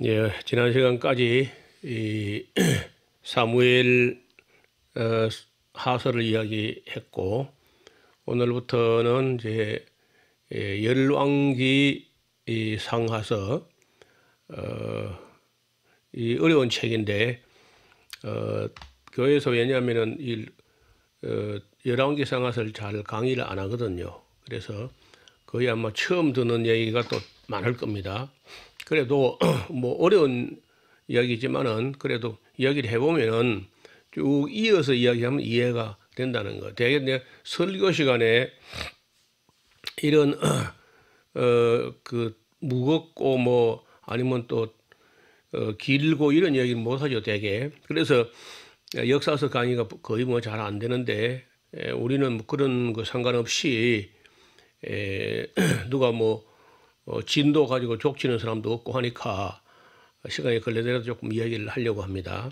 예, 지난 시간까지 이 사무엘 하서를 이야기했고 오늘부터는 이제 열왕기 이 상하서 이 어려운 책인데 교회에서 왜냐하면은 이 열왕기 상하서를 잘 강의를 안 하거든요. 그래서 거의 아마 처음 듣는 얘기가 또 많을 겁니다. 그래도 뭐 어려운 이야기지만은 그래도 이야기를 해보면은 쭉 이어서 이야기하면 이해가 된다는 거. 대개 내 설교 시간에 이런 그 무겁고 뭐 아니면 또 길고 이런 이야기를 못 하죠, 대개. 그래서 역사서 강의가 거의 뭐 잘 안 되는데 우리는 뭐 그런 거 상관없이 누가 뭐 진도 가지고 족치는 사람도 없고 하니까 시간이 걸려더라도 조금 이야기를 하려고 합니다.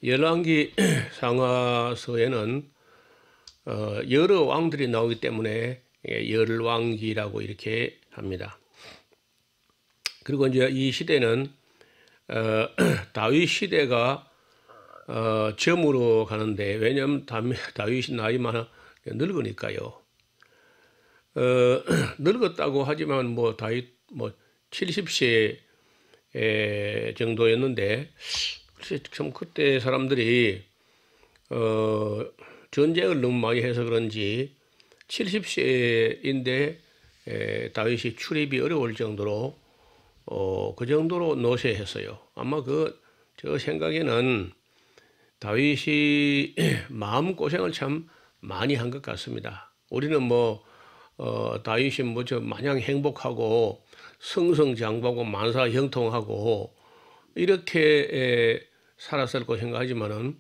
열왕기 상하서에는 여러 왕들이 나오기 때문에 열왕기라고 이렇게 합니다. 그리고 이제 이 시대는 다윗 시대가 점으로 가는데 왜냐하면 다윗이 나이 많아 늙으니까요. 늙었다고 하지만 뭐 다윗 뭐 70세 정도였는데 참 그때 사람들이 전쟁을 너무 많이 해서 그런지 70세인데 다윗이 출입이 어려울 정도로 그 정도로 노쇠했어요. 아마 저 생각에는 다윗이 마음 고생을 참 많이 한 것 같습니다. 우리는 뭐 다윗이 뭐 저 마냥 행복하고 승승장구하고 만사형통하고 이렇게 살았을 거 생각하지만은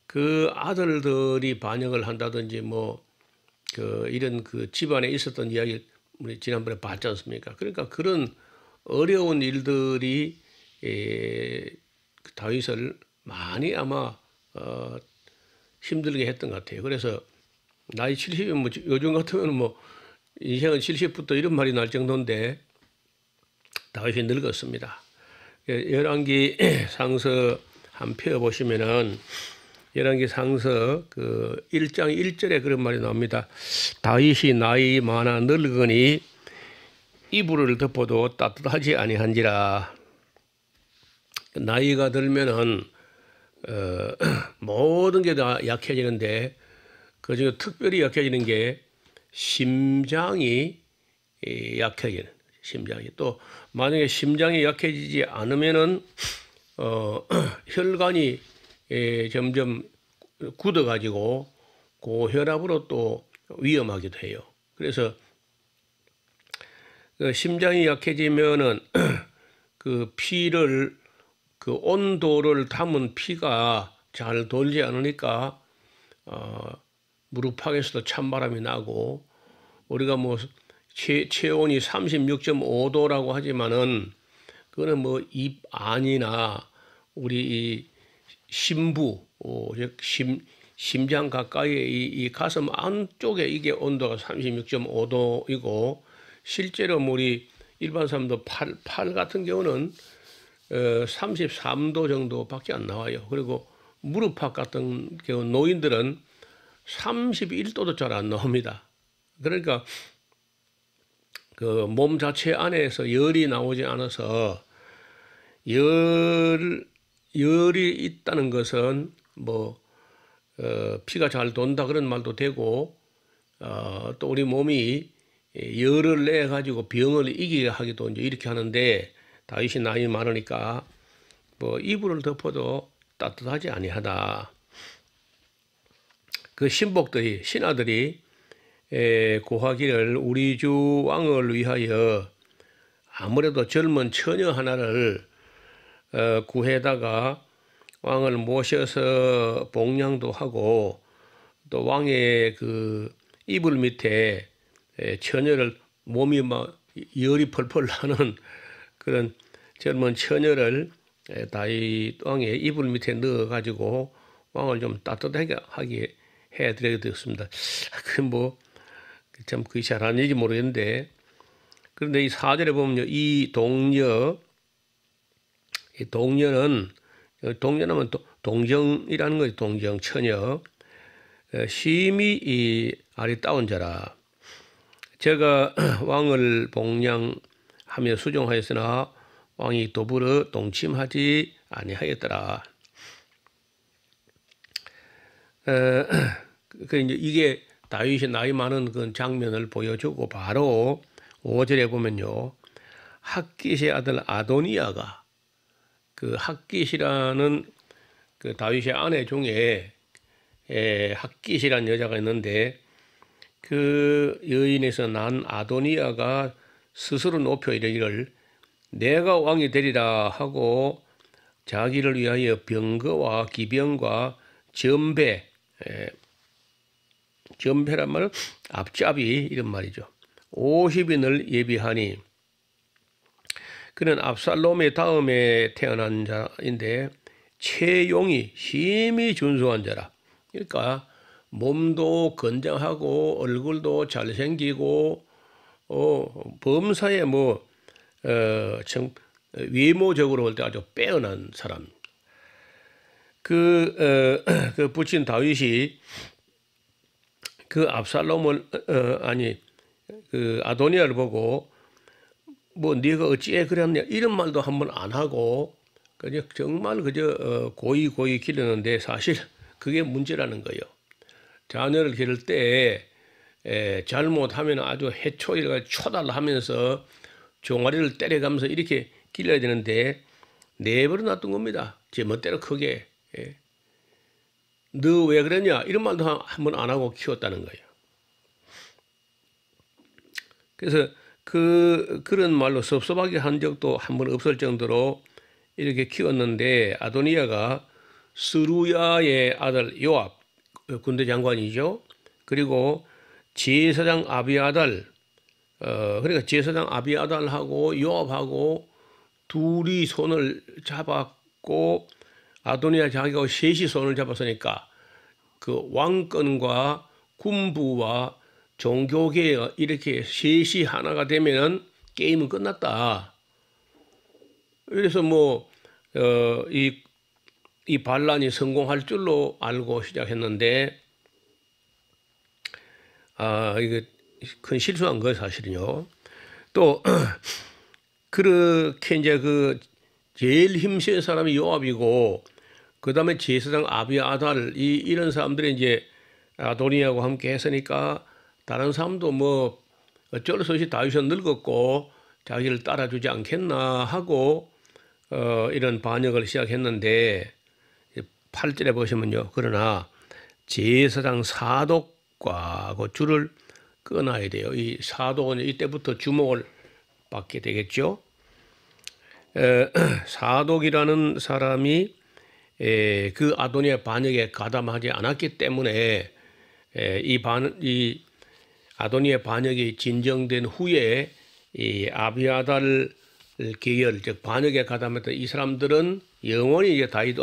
그 아들들이 반역을 한다든지 뭐 이런 그 집안에 있었던 이야기 우리 지난번에 봤지 않습니까? 그러니까 그런 어려운 일들이 다윗을 많이 아마 힘들게 했던 것 같아요. 그래서 나이 70이면 뭐 요즘 같으면 뭐 인생은 70부터 이런 말이 날 정도인데 다윗이 늙었습니다. 열왕기 상서 한 펴 보시면은 열왕기 상서 그 1장 1절에 그런 말이 나옵니다. 다윗이 나이 많아 늙으니 이불을 덮어도 따뜻하지 아니한지라. 나이가 들면은 모든 게 다 약해지는데 그중에 특별히 약해지는 게 심장이 약해지는 심장이 또 만약에 심장이 약해지지 않으면은 혈관이 점점 굳어가지고 고혈압으로 또 위험하기도 해요. 그래서 그 심장이 약해지면은 그 피를 그 온도를 담은 피가 잘 돌지 않으니까 무릎팍에서도 찬바람이 나고 우리가 뭐 체온이 36.5도라고 하지만은 그거는 뭐 입 안이나 우리 이 심부 심장 가까이에 이 가슴 안쪽에 이게 온도가 36.5도이고 실제로 우리 일반 사람도 팔 같은 경우는 33도 정도밖에 안 나와요. 그리고 무릎팍 같은 경우 노인들은 31도도 잘 안 나옵니다. 그러니까 그 몸 자체 안에서 열이 나오지 않아서 열이 있다는 것은 뭐 피가 잘 돈다 그런 말도 되고 또 우리 몸이 열을 내 가지고 병을 이기게 하기도 이제 이렇게 하는데 다윗이 나이 많으니까 뭐 이불을 덮어도 따뜻하지 아니하다. 그 신복들이 신하들이 고하기를 우리 주 왕을 위하여 아무래도 젊은 처녀 하나를 구해다가 왕을 모셔서 복량도 하고 또 왕의 그 이불 밑에 처녀를 몸이 막 열이 펄펄 나는 그런 젊은 처녀를 다윗 왕의 이불 밑에 넣어 가지고 왕을 좀 따뜻하게 하게 해드리게 되었습니다. 그 뭐 참 그게 잘하는지 모르겠는데 그런데 이 4절에 보면요 이 동녀 이 동년하면 동정이라는 거지. 동정 처녀. 심히 이 아리따운 자라. 제가 왕을 복량하며 수종하였으나 왕이 더불어 동침하지 아니하였더라. 이게 다윗이 나이 많은 그 장면을 보여주고 바로 5절에 보면요. 핫깃의 아들 아도니아가 그 핫깃이라는 그 다윗의 아내 중에 핫깃이라는 여자가 있는데 그 여인에서 난 아도니아가 스스로 높여 이르기를 내가 왕이 되리라 하고 자기를 위하여 병거와 기병과 전배, 전배란 말은 앞잡이 이런 말이죠. 50인을 예비하니 그는 압살롬의 다음에 태어난 자인데 체용이 심히 준수한 자라. 그러니까 몸도 건장하고 얼굴도 잘생기고 범사에 참 외모적으로 볼 때 아주 빼어난 사람. 그 부친 다윗이 그 압살롬을 그 아도니아를 보고 네가 어찌해 그랬냐 이런 말도 한번 안 하고 그냥 정말 그저 고이 기르는데 사실 그게 문제라는 거예요. 자녀를 기를 때 잘못하면 아주 해초이가 초달라 하면서 종아리를 때려가면서 이렇게 길러야 되는데 내버려 놨던 겁니다. 제 멋대로 크게. 너 왜 그랬냐 이런 말도 한번 안 하고 키웠다는 거예요. 그래서 그런 말로 섭섭하게 한 적도 한 번 없을 정도로 이렇게 키웠는데 아도니아가 스루야의 아들 요압 군대 장관이죠. 그리고 제사장 아비아달 그러니까 제사장 아비아달하고 요압하고 둘이 손을 잡았고 아도니아 자기가 셋이 손을 잡았으니까 그 왕권과 군부와 종교계가 이렇게 셋이 하나가 되면은 게임은 끝났다. 그래서 이 반란이 성공할 줄로 알고 시작했는데 이게 큰 실수한 거예요, 사실은요. 또 그렇게 이제 그 제일 힘센 사람이 요압이고 그다음에 제사장 아비아달 이런 사람들이 이제 아도니아하고 함께 했으니까 다른 사람도 어쩔 수 없이 다윗은 늙었고 자기를 따라주지 않겠나 하고 이런 반역을 시작했는데 8절에 보시면요. 그러나 제사장 사독과 줄을 끊어야 돼요. 이 사독은 이때부터 주목을 받게 되겠죠. 사독이라는 사람이 그 아도니아 반역에 가담하지 않았기 때문에 이 아도니아 반역이 진정된 후에 이 아비아달 계열 즉 반역에 가담했던 이 사람들은 영원히 이제 다윗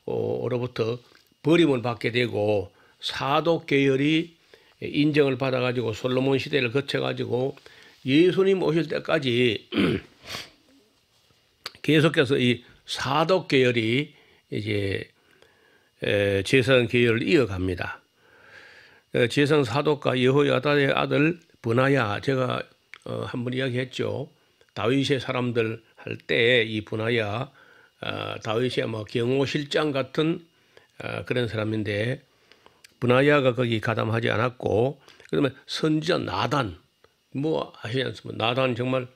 왕조로부터 버림을 받게 되고 사독 계열이 인정을 받아가지고 솔로몬 시대를 거쳐가지고 예수님 오실 때까지 계속해서 이 사독 계열이 이제 제사장 계열을 이어갑니다. 제사장 사독과 여호야다의 아들 브나야 제가 한번 이야기했죠. 다윗의 사람들 할 때 이 브나야 다윗의 경호실장 같은 그런 사람인데 브나야가 거기 가담하지 않았고 그다음에 선지자 나단 아시지 않습니까? 나단 정말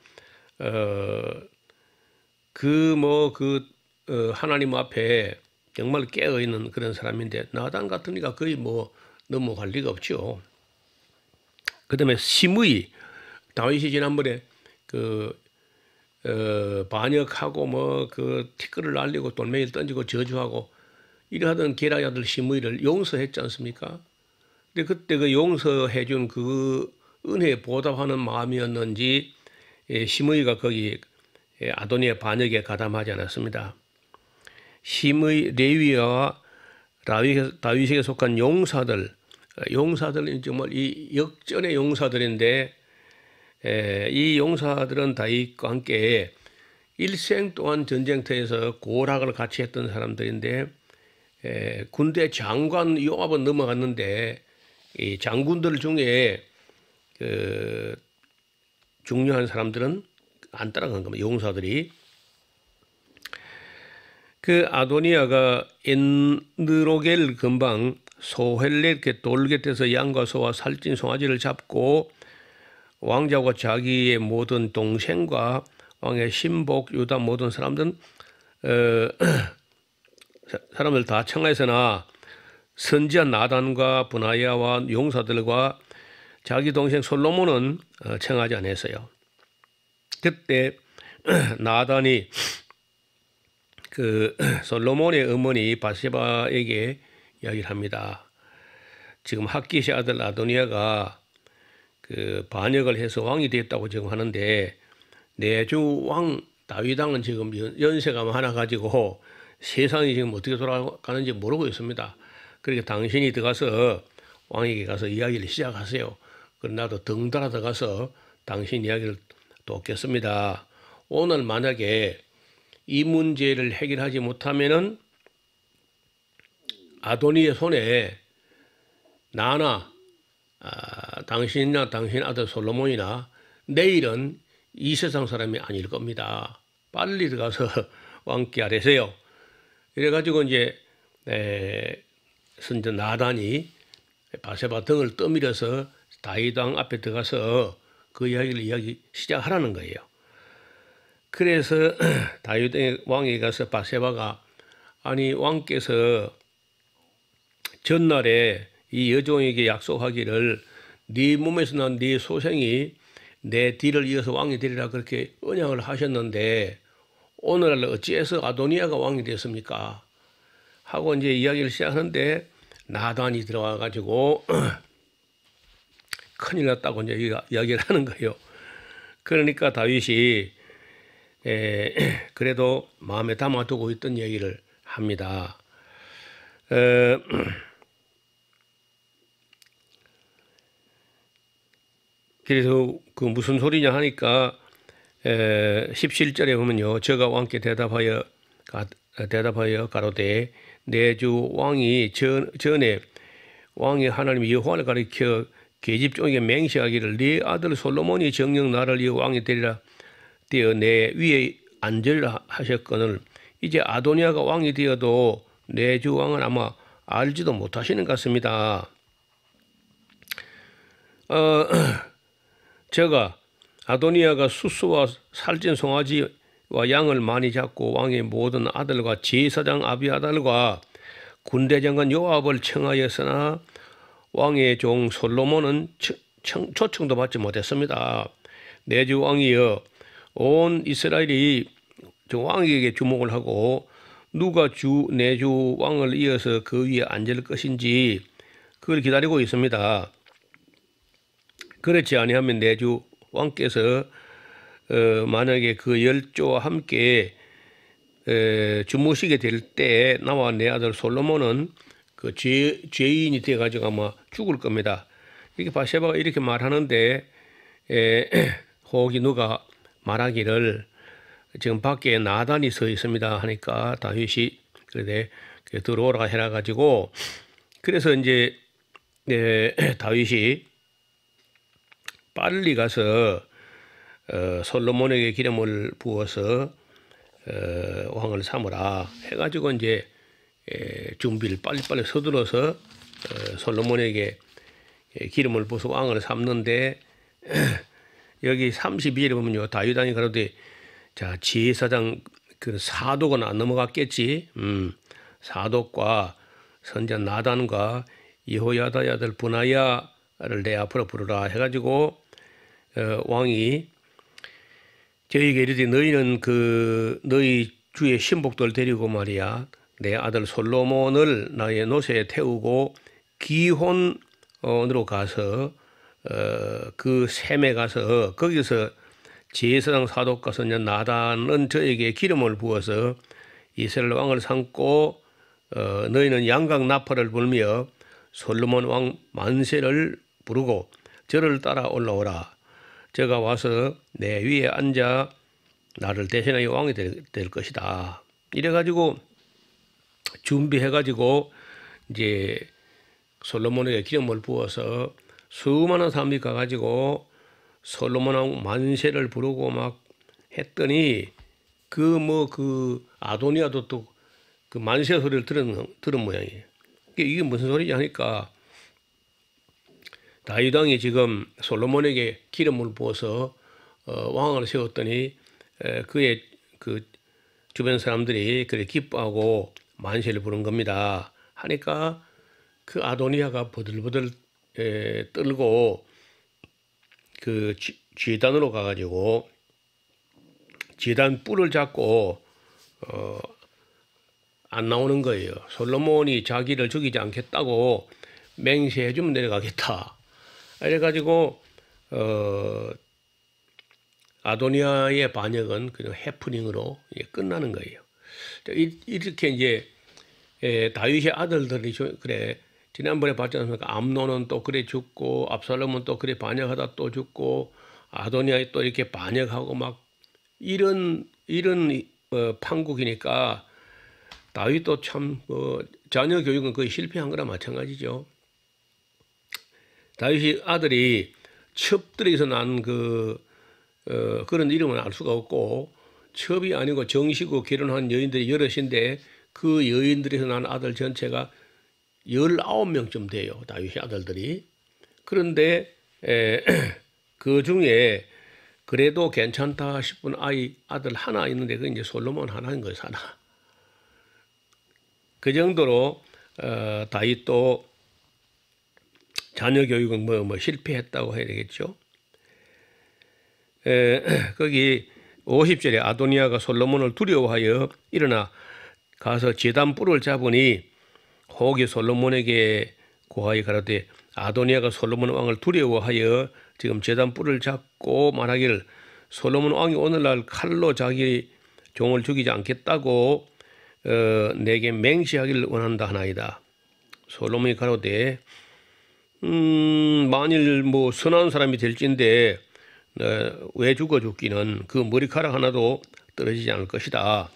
하나님 앞에 정말 깨어 있는 그런 사람인데 나단 같은 이가 거의 넘어갈 리가 없죠. 그다음에 시므이 다윗이 지난번에 반역하고 티끌을 날리고 돌멩이를 던지고 저주하고 이러하던 게라의 아들 시므이를 용서했지 않습니까? 근데 그때 그 용서해준 그 은혜에 보답하는 마음이었는지 시므이가 거기 아도니아 반역에 가담하지 않았습니다. 시므이 레위와 다윗에게 속한 용사들은 정말 이 역전의 용사들인데 이 용사들은 다윗과 함께 일생 동안 전쟁터에서 고락을 같이 했던 사람들인데 군대 장관 용합은 넘어갔는데 이 장군들 중에 그 중요한 사람들은 안 따라간 겁니다. 용사들이. 그 아도니아가 엔드로겔 근방 소헬레 돌곁에서 양과 소와 살찐 송아지를 잡고 왕자와 자기의 모든 동생과 왕의 신복 유다 모든 사람들 다 청하였으나 선지자 나단과 브나야와 용사들과 자기 동생 솔로몬은 청하지 않았어요. 그때 나단이 그 솔로몬의 어머니 바세바에게 이야기를 합니다. 지금 핫깃의 아들 아도니아가 그 반역을 해서 왕이 됐다고 지금 하는데 내주 왕 다윗 왕은 지금 연세가 많아가지고 세상이 지금 어떻게 돌아가는지 모르고 있습니다. 그러니까 당신이 들어가서 왕에게 가서 이야기를 시작하세요. 그럼 나도 덩달아 들어가서 당신 이야기를 돕겠습니다. 오늘 만약에 이 문제를 해결하지 못하면은 아도니의 손에 나나 당신이나 당신 아들 솔로몬이나 내일은 이 세상 사람이 아닐 겁니다. 빨리 들어가서 왕께 아뢰세요. 이래가지고 이제 선전 나단이 바세바 등을 떠밀어서 다윗 왕 앞에 들어가서 그 이야기 시작하라는 거예요. 그래서 다윗 왕에 가서 바세바가 아니 왕께서 전날에 이 여종에게 약속하기를 네 몸에서 난 네 소생이 내 뒤를 이어서 왕이 되리라 그렇게 언약을 하셨는데 오늘날 어찌해서 아도니아가 왕이 됐습니까? 하고 이제 이야기를 시작하는데 나단이 들어와 가지고 큰일 났다고 이제 이야기를 하는 거예요. 그러니까 다윗이 그래도 마음에 담아두고 있던 얘기를 합니다. 그래서 그 무슨 소리냐 하니까 17절에 보면요. 저가 왕께 대답하여 가로되 내 주 왕이 전에 왕이 하나님 여호와를 가리켜 계집종에게 맹세하기를 네 아들 솔로몬이 정녕 나를 이어 왕이 되리라 되어 내 위에 앉으리라 하셨거늘 이제 아도니아가 왕이 되어도 내 주 왕은 아마 알지도 못하시는 것 같습니다. 제가 아도니아가 수수와 살찐 송아지와 양을 많이 잡고 왕의 모든 아들과 제사장 아비아달과 군대장관 요압을 청하였으나 왕의 종 솔로몬은 초청도 받지 못했습니다. 내 주 왕이여 온 이스라엘이 왕에게 주목을 하고 누가 내 주 왕을 이어서 그 위에 앉을 것인지 그걸 기다리고 있습니다. 그렇지 아니하면 내 주 왕께서 만약에 그 열조와 함께 주무시게 될 때 나와 내 아들 솔로몬은 그 죄인이 돼가지고 아마 죽을 겁니다. 이렇게 바세바가 이렇게 말하는데 혹이 누가 말하기를 지금 밖에 나단이 서 있습니다 하니까 다윗이 그래 들어오라 해라 가지고 그래서 이제 다윗이 빨리 가서 솔로몬에게 기름을 부어서 왕을 삼으라 해가지고 이제 준비를 빨리빨리 서둘러서 솔로몬에게 기름을 부어서 왕을 삼는데 여기 32절에 보면요 다윗 왕이 가로되 자 제사장 그 사독은 안 넘어갔겠지. 사독과 선지자 나단과 여호야다의 아들 브나야를 내 앞으로 부르라 해가지고 왕이 저에게 이르되 너희는 그 너희 주의 신복들 데리고 말이야 내 아들 솔로몬을 나의 노새에 태우고 기혼으로 가서 그 셈에 가서 거기서 제사장 사독과 선지자 나단은 저에게 기름을 부어서 이스라엘 왕을 삼고 너희는 양각 나팔을 불며 솔로몬 왕 만세를 부르고 저를 따라 올라오라. 제가 와서 내 위에 앉아 나를 대신하여 왕이 될 것이다. 이래가지고 준비해가지고 이제 솔로몬에게 기름을 부어서 수많은 사람들이 가가지고 솔로몬 왕 만세를 부르고 막 했더니 그 아도니아도 또 그 만세 소리를 들은 모양이에요. 이게 무슨 소리냐 하니까 다윗 왕이 지금 솔로몬에게 기름을 부어서 왕을 세웠더니 그의 그 주변 사람들이 그래 기뻐하고 만세를 부른 겁니다. 하니까 그 아도니아가 버들버들 떨고 그 제단으로 가가지고 제단 뿔을 잡고 안 나오는 거예요. 솔로몬이 자기를 죽이지 않겠다고 맹세해주면 내려가겠다. 그래가지고 아도니아의 반역은 그냥 해프닝으로 끝나는 거예요. 이렇게 이제 다윗의 아들들이 그래 지난번에 봤지 않습니까? 암논은 또 그래 죽고 압살롬은 또 그래 반역하다 또 죽고 아도니아 또 이렇게 반역하고 막 이런 판국이니까 다윗도 참 자녀 교육은 거의 실패한 거나 마찬가지죠. 다윗의 아들이 첩들에서 난 그런 이름은 알 수가 없고 첩이 아니고 정식으로 결혼한 여인들이 여럿인데 그 여인들에서 난 아들 전체가 19명쯤 돼요. 다윗의 아들들이. 그런데 그 중에 그래도 괜찮다 싶은 아들 하나 있는데 그 이제 솔로몬 하나인 거예요. 하나. 그 정도로 다윗도 자녀 교육은 뭐 실패했다고 해야 되겠죠. 거기 50절에 아도니아가 솔로몬을 두려워하여 일어나 가서 제단 뿔을 잡으니 혹이 솔로몬에게 고하여 가라되 아도니아가 솔로몬 왕을 두려워하여 지금 제단 뿔을 잡고 말하기를 솔로몬 왕이 오늘날 칼로 자기 종을 죽이지 않겠다고 내게 맹세하기를 원한다 하나이다. 솔로몬이 가로되 만일 뭐 선한 사람이 될진데 왜 죽어 죽기는 그 머리카락 하나도 떨어지지 않을 것이다.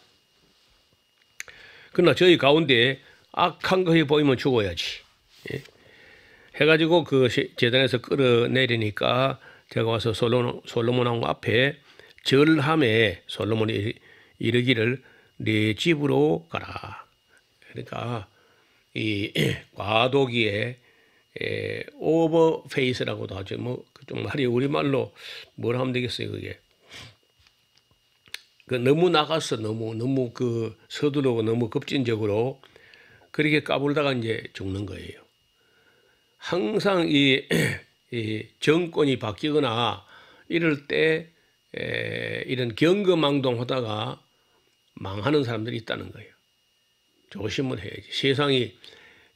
그러나 저희 가운데 악한 것이 보이면 죽어야지. 예. 해가지고 그 제단에서 끌어내리니까 제가 와서 솔로몬 왕 앞에 절함에 솔로몬이 이르기를 네 집으로 가라. 그러니까 이 과도기에 오버페이스라고도 하죠. 뭐 좀 말이 우리말로 뭘 하면 되겠어요, 그게. 너무 나갔어, 너무 그 서두르고 너무 급진적으로 그렇게 까불다가 이제 죽는 거예요. 항상 이 정권이 바뀌거나 이럴 때 이런 경거망동하다가 망하는 사람들이 있다는 거예요. 조심을 해야지. 세상이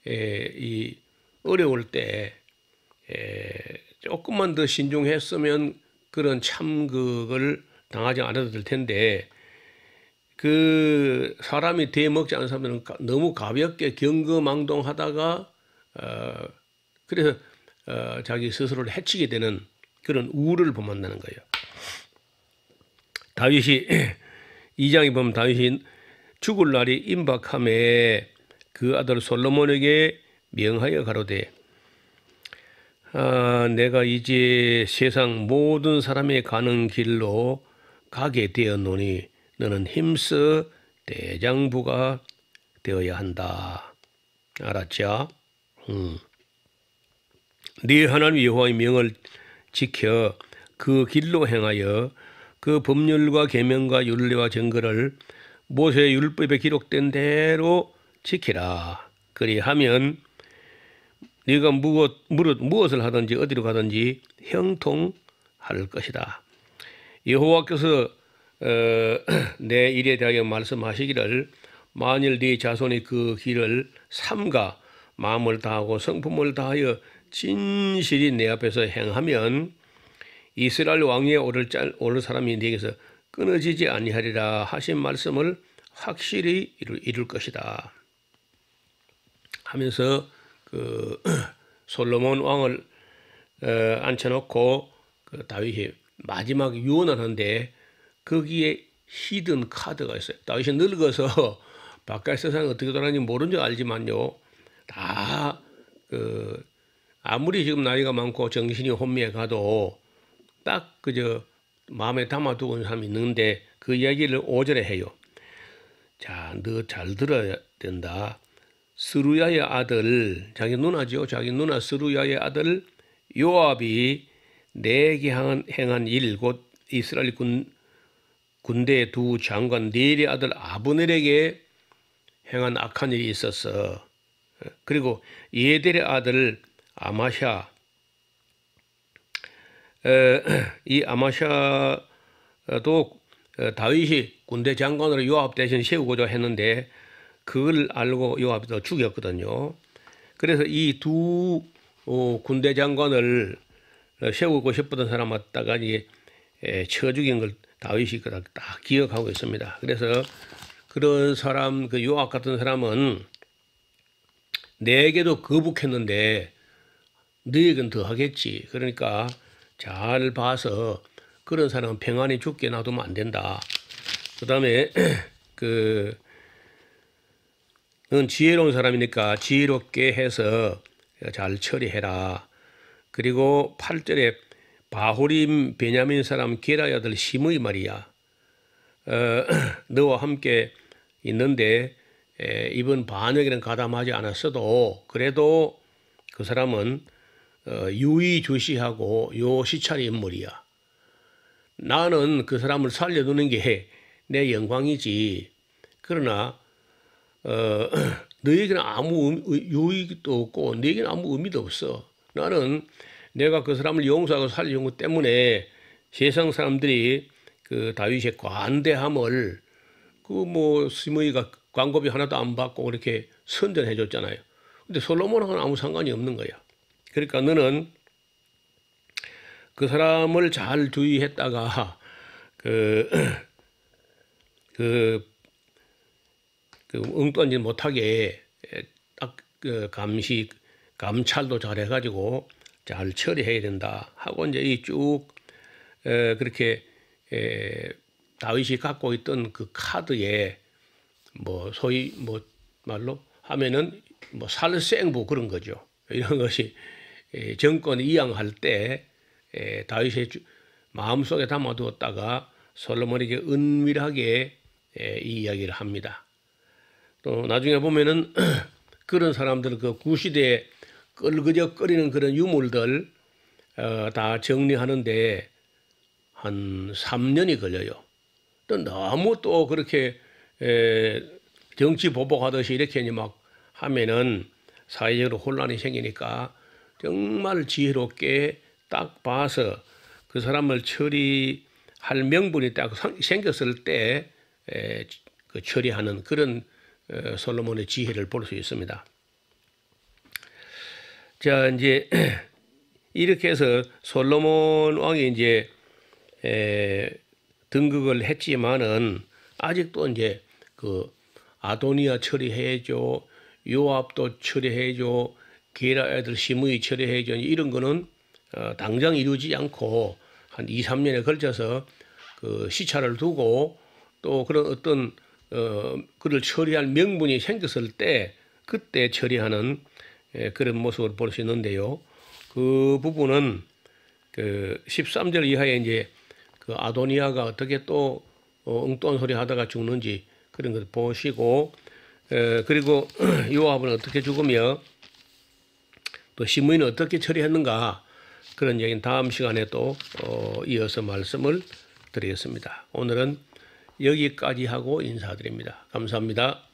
이 어려울 때 조금만 더 신중했으면 그런 참극을 당하지 않아도 될 텐데 그 사람이 대먹지 않은 사람들은 너무 가볍게 경거망동하다가 그래서 자기 스스로를 해치게 되는 그런 우를 범한다는 거예요. 다윗이 2장에 보면 다윗이 죽을 날이 임박함에 그 아들 솔로몬에게 명하여 가로되 내가 이제 세상 모든 사람이 가는 길로 가게 되었노니 너는 힘써 대장부가 되어야 한다. 알았죠? 네 하나님 여호와의 명을 지켜 그 길로 행하여 그 법률과 계명과 율례와 증거를 모세의 율법에 기록된 대로 지키라. 그리하면 네가 무엇을 하든지 어디로 가든지 형통할 것이다. 여호와께서 내 일에 대하여 말씀하시기를 만일 네 자손이 그 길을 삼가 마음을 다하고 성품을 다하여 진실이 내 앞에서 행하면 이스라엘 왕위에 오를 사람이 네게서 끊어지지 아니하리라 하신 말씀을 확실히 이룰 것이다 하면서 그 솔로몬 왕을 앉혀놓고 그 다윗이 마지막 유언을 하는데 거기에 히든 카드가 있어요. 다윗이 늙어서 바깥 세상이 어떻게 돌아가는지 모른 줄 알지만요. 다 아무리 지금 나이가 많고 정신이 혼미해 가도 딱 그저 마음에 담아두고 있는 사람이 있는데 그 이야기를 5절에 해요. 자, 너 잘 들어야 된다. 스루야의 아들, 자기 누나죠. 자기 누나 스루야의 아들 요압이 내게 행한 일, 곧 이스라엘 군대 두 장관 넬의 아들 아브넬에게 행한 악한 일이 있었어. 그리고 예델의 아들 아마샤, 이 아마샤도 다윗이 군대 장관으로 요압 대신 세우고자 했는데 그걸 알고 요압이 또 죽였거든요. 그래서 이 두 군대 장관을 세우고 싶었던 사람 왔다가 이제 쳐 죽인 걸 다윗이 딱 기억하고 있습니다. 그래서 그런 사람, 그 요압 같은 사람은 내게도 거북했는데 너에겐 더 하겠지. 그러니까 잘 봐서 그런 사람은 평안히 죽게 놔두면 안 된다. 그 다음에 넌 지혜로운 사람이니까 지혜롭게 해서 잘 처리해라. 그리고 8절에 바후림 베냐민 사람 게라의 아들 시므이 말이야. 너와 함께 있는데 이번 반역에는 가담하지 않았어도 그래도 그 사람은 유의주시하고 요시찰의 인물이야. 나는 그 사람을 살려두는 게 내 영광이지. 그러나 너에게는 아무 유익도 없고 너에게는 아무 의미도 없어. 나는 내가 그 사람을 용서하고 살려준 것 때문에 세상 사람들이 그 다윗의 관대함을 시므이가 광고비 하나도 안 받고 그렇게 선전해 줬잖아요. 근데 솔로몬하고는 아무 상관이 없는 거야. 그러니까 너는 그 사람을 잘 주의했다가 엉뚱한 짓 못하게 딱 감찰도 잘 해가지고 잘 처리해야 된다 하고 이제 이 쭉 그렇게 다윗이 갖고 있던 그 카드에 소위 말로 하면은 살생부 그런 거죠. 이런 것이 정권을 이양할 때 다윗의 마음속에 담아두었다가 솔로몬에게 은밀하게 이 이야기를 합니다. 또 나중에 보면은 그런 사람들 그 구시대에 끌그적거리는 그런 유물들 다 정리하는데 한 3년이 걸려요. 또 너무 또 그렇게 정치 보복하듯이 이렇게 막 하면은 사회적으로 혼란이 생기니까 정말 지혜롭게 딱 봐서 그 사람을 처리할 명분이 딱 생겼을 때 그 처리하는 그런 솔로몬의 지혜를 볼 수 있습니다. 자, 이제 이렇게 해서 솔로몬 왕이 이제 등극을 했지만은 아직도 이제 그 아도니아 처리해줘, 요압도 처리해줘, 게라 애들 시므이 처리해줘 이런 거는 당장 이루어지지 않고 한 2, 3년에 걸쳐서 그 시차를 두고 또 그런 어떤 그를 처리할 명분이 생겼을 때 그때 처리하는 그런 모습을 볼 수 있는데요. 그 부분은 그 13절 이하에 이제 그 아도니아가 어떻게 또 엉뚱한 소리 하다가 죽는지 그런 걸 보시고 그리고 요압은 어떻게 죽으며 또 시므이는 어떻게 처리했는가 그런 얘기는 다음 시간에 또 이어서 말씀을 드리겠습니다. 오늘은 여기까지 하고 인사드립니다. 감사합니다.